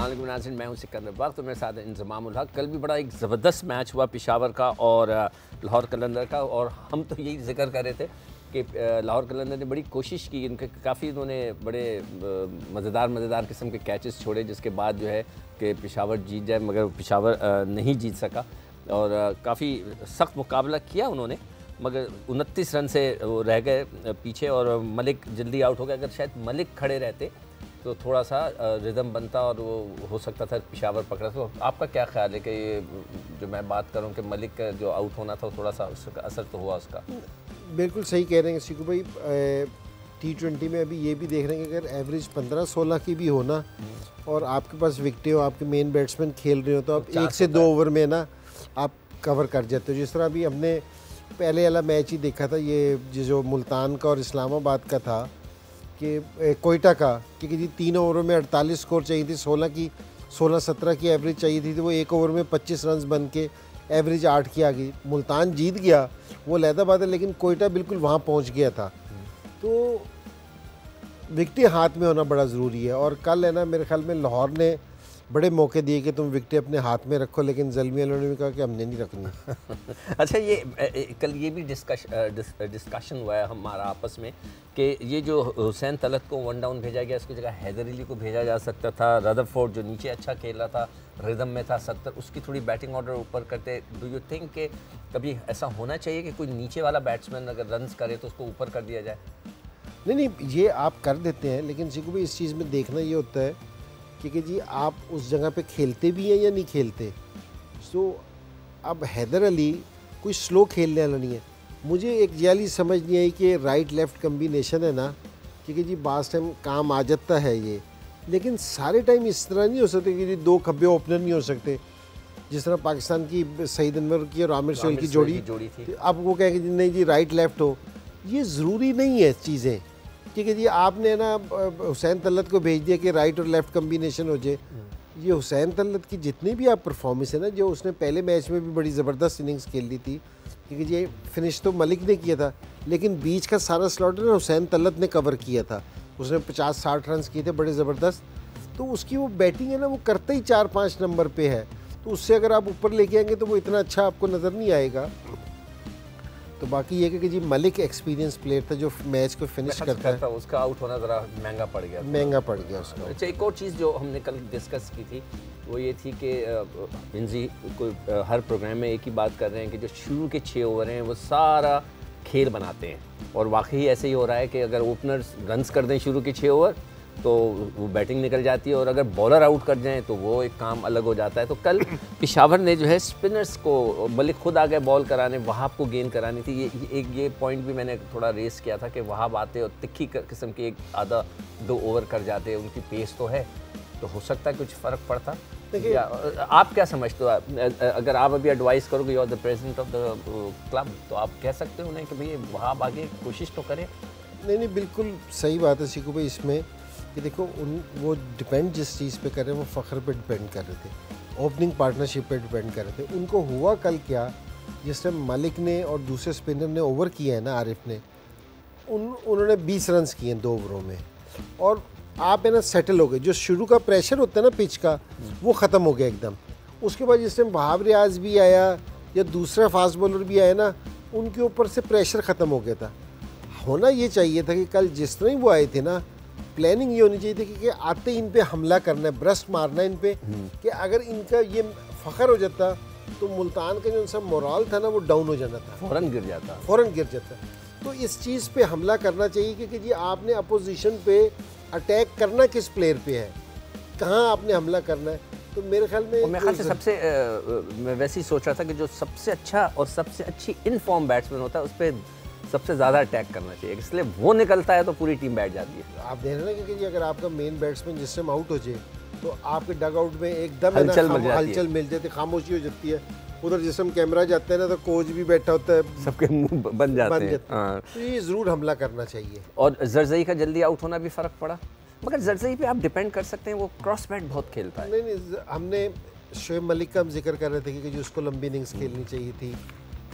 नाज़रीन, मैं हूं सिकंदर बख्श, तो मेरे साथ है इंज़माम उल हक। कल भी बड़ा एक ज़बरदस्त मैच हुआ पेशावर का और लाहौर कलंदर का, और हम तो यही जिक्र कर रहे थे कि लाहौर कलंदर ने बड़ी कोशिश की, इनके काफ़ी उन्होंने बड़े मज़ेदार किस्म के कैचेस छोड़े, जिसके बाद जो है कि पेशावर जीत जाए, मगर पेशावर नहीं जीत सका और काफ़ी सख्त मुकाबला किया उन्होंने, मगर 29 रन से वो रह गए पीछे और मलिक जल्दी आउट हो गया। अगर शायद मलिक खड़े रहते तो थोड़ा सा रिदम बनता और वो हो सकता था पेशावर पकड़ा। तो आपका क्या ख्याल है कि ये जो मैं बात करूं कि मलिक का जो आउट होना था थोड़ा सा उसका असर तो हुआ उसका? बिल्कुल सही कह रहे हैं सिकू भाई। T20 में अभी ये भी देख रहे हैं कि अगर एवरेज 15-16 की भी हो ना और आपके पास विकेटें हो, आपके मेन बैट्समैन खेल रहे हो, तो आप 1 से 2 ओवर में ना आप कवर कर जाते हो। जिस तरह अभी हमने पहले वाला मैच ही देखा था, ये जो मुल्तान का और इस्लामाबाद का था कि कोयटा का, क्योंकि जी 3 ओवरों में 48 स्कोर चाहिए थी, 16-17 की एवरेज चाहिए थी, तो वो 1 ओवर में 25 रन बन के एवरेज 8 की आ गई। मुल्तान जीत गया, वो लहदा बात है, लेकिन कोयटा बिल्कुल वहाँ पहुँच गया था। तो विकेटें हाथ में होना बड़ा ज़रूरी है। और कल है ना, मेरे ख्याल में लाहौर ने बड़े मौके दिए कि तुम विकेटें अपने हाथ में रखो, लेकिन ज़ल्मी वालों ने भी कहा कि हमने नहीं रखनी। अच्छा, ये कल ये भी डिस्कशन हुआ है हमारा आपस में कि ये जो हुसैन तलत को 1 डाउन भेजा गया, उसकी जगह हैदर अली को भेजा जा सकता था। रदरफोर्ड जो नीचे अच्छा खेल रहा था, रिदम में था 70, उसकी थोड़ी बैटिंग ऑर्डर ऊपर करते। डू यू थिंक कि कभी ऐसा होना चाहिए कि कोई नीचे वाला बैट्समैन अगर रन्स करे तो उसको ऊपर कर दिया जाए? नहीं, ये आप कर देते हैं, लेकिन सिकू भाई इस चीज़ में देखना ये होता है कि जी आप उस जगह पे खेलते भी हैं या नहीं खेलते। सो अब हैदर अली कोई स्लो खेलने वाला नहीं है। मुझे एक जाली समझ नहीं आई कि राइट लेफ़्ट कम्बिनेशन है ना, क्योंकि जी बास टाइम काम आ जाता है ये, लेकिन सारे टाइम इस तरह नहीं हो सकते कि जी 2 खब्बे ओपनर नहीं हो सकते। जिस तरह पाकिस्तान की सईद अनवर की और आमिर सोहेल की जोड़ी थी, अब वो कहेंगे जी नहीं जी राइट लेफ़्ट हो, ये ज़रूरी नहीं है चीज़ें। क्योंकि जी आपने ना हुसैन तलत को भेज दिया कि राइट और लेफ़्ट कम्बिनेशन हो जाए। ये हुसैन तलत की जितनी भी आप परफॉर्मेंस है ना, जो उसने पहले मैच में भी बड़ी ज़बरदस्त इनिंग्स खेल ली थी, क्योंकि ये फिनिश तो मलिक ने किया था, लेकिन बीच का सारा स्लॉट ना हुसैन तलत ने कवर किया था। उसने 50-60 रन किए थे, बड़े ज़बरदस्त। तो उसकी वो बैटिंग है ना, वो करते ही 4-5 नंबर पे है, तो उससे अगर आप ऊपर लेके आएंगे तो वो इतना अच्छा आपको नज़र नहीं आएगा। तो बाकी ये कि जी मलिक एक्सपीरियंस प्लेयर था जो मैच को फिनिश करता है, उसका आउट होना ज़रा महंगा पड़ गया उसका। अच्छा, एक और चीज़ जो हमने कल डिस्कस की थी वो ये थी कि इंजी को हर प्रोग्राम में एक ही बात कर रहे हैं कि जो शुरू के 6 ओवर हैं वो सारा खेल बनाते हैं, और वाकई ऐसे ही हो रहा है कि अगर ओपनर्स रन्स कर दें शुरू के 6 ओवर तो वो बैटिंग निकल जाती है, और अगर बॉलर आउट कर जाएं तो वो एक काम अलग हो जाता है। तो कल पेशावर ने जो है स्पिनर्स को, मलिक खुद आ गए बॉल कराने, वहाब को गेंद करानी थी। ये पॉइंट भी मैंने थोड़ा रेस किया था कि वहाब आते और तिखी किस्म के 1-2 ओवर कर जाते, उनकी पेस तो है, तो हो सकता है कुछ फ़र्क पड़ता। देखिए आप क्या समझते हो? अगर आप अभी एडवाइस करोगे, you are the president of the club, तो आप कह सकते हो उन्हें कि भाई वहाब आगे कोशिश तो करें? नहीं, बिल्कुल सही बात है सिकू भाई इसमें कि देखो वो डिपेंड जिस चीज़ पे कर रहे हैं, वो फ़ख्र पे डिपेंड कर रहे थे, ओपनिंग पार्टनरशिप पे डिपेंड कर रहे थे। उनको हुआ कल क्या, जिस टाइम मलिक ने और दूसरे स्पिनर ने ओवर किया है ना, आरिफ ने, उन्होंने 20 रन किए 2 ओवरों में, और आप है ना सेटल हो गए। जो शुरू का प्रेशर होता है ना पिच का, वो ख़त्म हो गया एकदम। उसके बाद जिस टाइम वहाब रियाज भी आया या दूसरा फास्ट बॉलर भी आया ना, उनके ऊपर से प्रेशर ख़त्म हो गया था। होना ये चाहिए था कि कल जिस तरह ही वो आए थे ना, प्लानिंग ये होनी चाहिए थी कि आते इन पे हमला करना है, ब्रस्ट मारना है इन पे, कि अगर इनका ये फ़ख्र हो जाता तो मुल्तान का जो उनका मोराल था ना वो डाउन हो जाना था, फ़ौरन गिर जाता। तो इस चीज़ पे हमला करना चाहिए कि जी आपने अपोजिशन पे अटैक करना किस प्लेयर पे है, कहाँ आपने हमला करना है। तो मेरे ख्याल से सबसे मैं वैसे ही सोच रहा था कि जो सबसे अच्छा और सबसे अच्छी इनफॉर्म बैट्समैन होता है उस पर सबसे ज़्यादा अटैक करना चाहिए, इसलिए वो निकलता है तो पूरी टीम बैठ जाती है। आप देख रहे हैं ना कि अगर आपका मेन बैट्समैन जिस टाइम आउट हो जाए तो आपके डग आउट में एकदम हलचल मिल जाती है, खामोशी हो जाती है। उधर जिस टाइम कैमरा जाता है ना तो कोच भी बैठा होता है, सबके मुंह बन जाते हैं। तो ये ज़रूर हमला करना चाहिए। और जरजई का जल्दी आउट होना भी फ़र्क पड़ा, मगर जरजई पे आप डिपेंड कर सकते हैं, वो क्रॉस बैट बहुत खेलता है। नहीं, हमने शोएब मलिक का हम जिक्र कर रहे थे कि उसको लंबी इनिंग्स खेलनी चाहिए थी,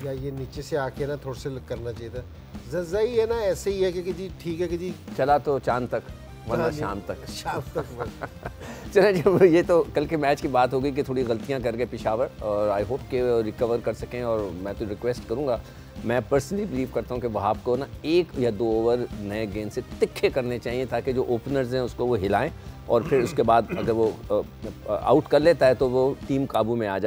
या ये नीचे से आके ना थोड़ा से करना चाहिए था। जरजई है ना ऐसे ही है कि जी ठीक है कि जी चला तो चांद तक, वरना शाम तक चलो जब ये तो कल के मैच की बात हो गई कि थोड़ी गलतियां कर गए पेशावर, और आई होप कि रिकवर कर सकें। और मैं तो रिक्वेस्ट करूंगा, मैं पर्सनली बिलीव करता हूं कि वहाब को ना 1 या 2 ओवर नए गेंद से तिखे करने चाहिए, ताकि जो ओपनर्स हैं उसको वो हिलाएं, और फिर उसके बाद अगर वो आउट कर लेता है तो वो टीम काबू में आ जाती है।